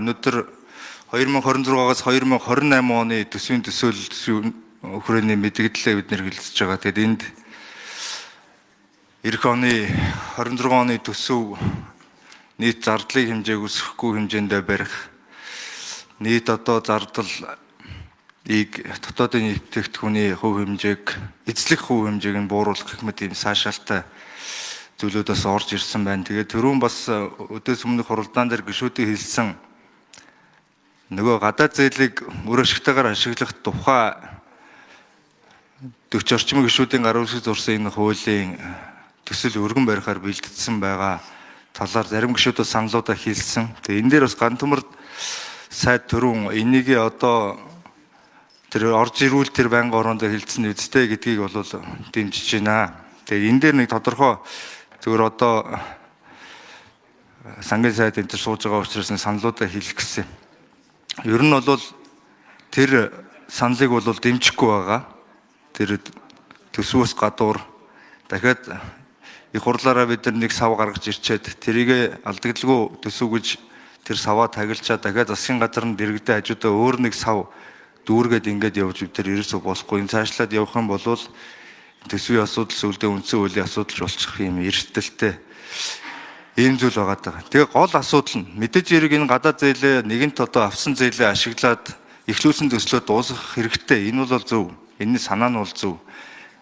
өнөөдөр 2026-аас 2028 оны төсвийн төсөөлөл хүрээний мэдээлэлээ бид нэр хэлцэж байгаа. Тэгэд энд эх оны 26 оны төсөв нийт зардлыг хэмжээг өсөхгүй хэмжээндээ барих, нийт одоо зардлыг дотоодын бүтээгдэхүүний хувь хэмжээг, эзлэх хувь хэмжээг нь бууруулах гэх мэт ийм сайшаалтай зүйлүүдээс орж ирсэн байна. Тэгээд түрүүн бас өдөөс өмнөх хуралдаан дээр гишүүдийн хэлсэн нөгөө гадаад зээлийг үр ашигтайгаар ашиглах тухай 40 орчим гишүүдийн гар үсэг зурсан энэ хуулийн төсөл өргөн барихаар бэлтгэсэн байгаа талаар зарим гишүүд саналуудаа хийлсэн. Тэгээ энэ дээр бас гантүмэр сайд түрүүн энийг одоо тэр орж ирүүл тэр байнга ороонд хэлсэн үстэй гэдгийг бол дэмжиж байна. Тэгээ энэ дээр нэг тодорхой зүгээр одоо сангийн сайд энэ сууж байгаа учраас саналуудаа хэлэх гэсэн. Ер нь бол тэр саналыг бол дэмжихгүй байгаа. Тэр төсвөөс гадуур дахиад их хурлаараа бид нэг сав гаргаж ирчээд тэрийг алдагдaltaгүй төсөв гэж тэр саваа тагилчаа дахиад засгийн газар нь дэрэгдээ хажуудаа өөр нэг сав дүүргээд ингээд явж тэр ерөөсөө болохгүй. Энэ цаашлаад явах юм бол төсвийн асуудал сүлдээ үндсэн хуулийн асуудал болчих юм эрсдэлтэй ийм зүйл байгаа даа. Тэгээ гол асуудал нь мэдээж хэрэг энэ гадаад зээлээ нэгэнт одоо авсан зээлээ ашиглаад эхлүүлсэн төслөө дуусгах хэрэгтэй. Энэ бол зөв. Энэний санаа нь бол зөв.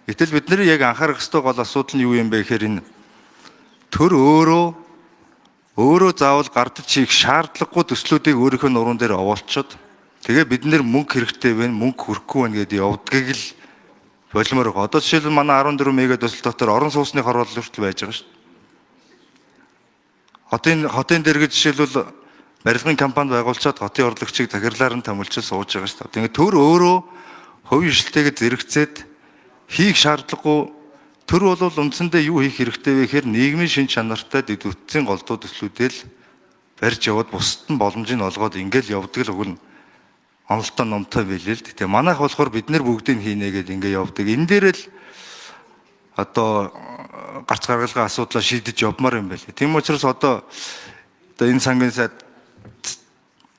Гэтэл бид нэр яг анхаарах ёстой гол асуудал нь юу юм бэ гэхээр энэ төр өөрөө заавал гардаж хийх шаардлагагүй төслүүдийг өөрийнхөө нуруунд дээр овоолчоод тэгээ бид нэр мөнгө хэрэгтэй байна, мөнгө хүрэхгүй байна гэдэг явдгийг л болмоор байгаа. Одоо жишээлбэл манай 14 мега төсөл дотор орон сууцны хор хүртэл байж байгаа шүү дээ. Хотын дэргэд жишээлбэл барилгын компани байгуулчаад хотын урлагчийг захирлаар нь томилж сууж байгаа шүү дээ. Тэгээд төр өөрөө хувийн хвшилтэйгээ зэрэгцээд хийх шаардлагагүй төр бол үндсэндээ юу хийх хэрэгтэй вэ гэхээр нийгмийн шин чанартай дэд үтцийн голдуу төслүүдэл барьж яваад бусад нь боломжийг олгоод ингээл явдаг л өгнө. Онолтой номтой билээ л. Тэгээ манайх болохоор бид нэр бүгдийг хийнэ гэдээ ингээ явдаг. Энэ дээр л одоо гарц гаргалгаа асуудлаа шийдэж явмаар юм байна. Тийм учраас одоо энэ сангийн сайд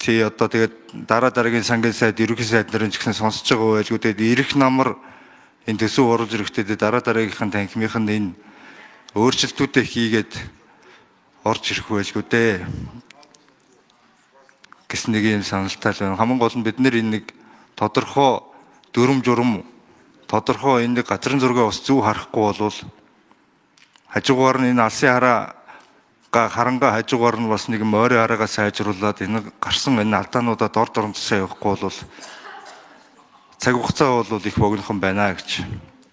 одоо тэгээд дараагийн сангийн сайд, ерөнхий сайд нарын ч гэсэн сонсож байгаа байлгүй. Тэгээд ирэх намар энэ төсөв оруулж ирэхдээ дараагийнхын танхимынх нь энэ өөрчлөлтүүдээ хийгээд орж ирэх байлгүй дээ. Гэс нэг юм саналтай л байна. Хамгийн гол нь бид нэр энэ нэг тодорхой дүрм журм тодорхой энэ нэг газрын зургаа бас зөв харахгүй болвол хажуугаар нь энэ алсын харангаа хажуугаар нь бас нэг морин хараагаа сайжруулад энэ гарсан энэ алдаануудаа дор дормжсоо явахгүй бол цаг хугацаа бол их богинохон байна гэж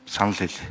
санал хэлье.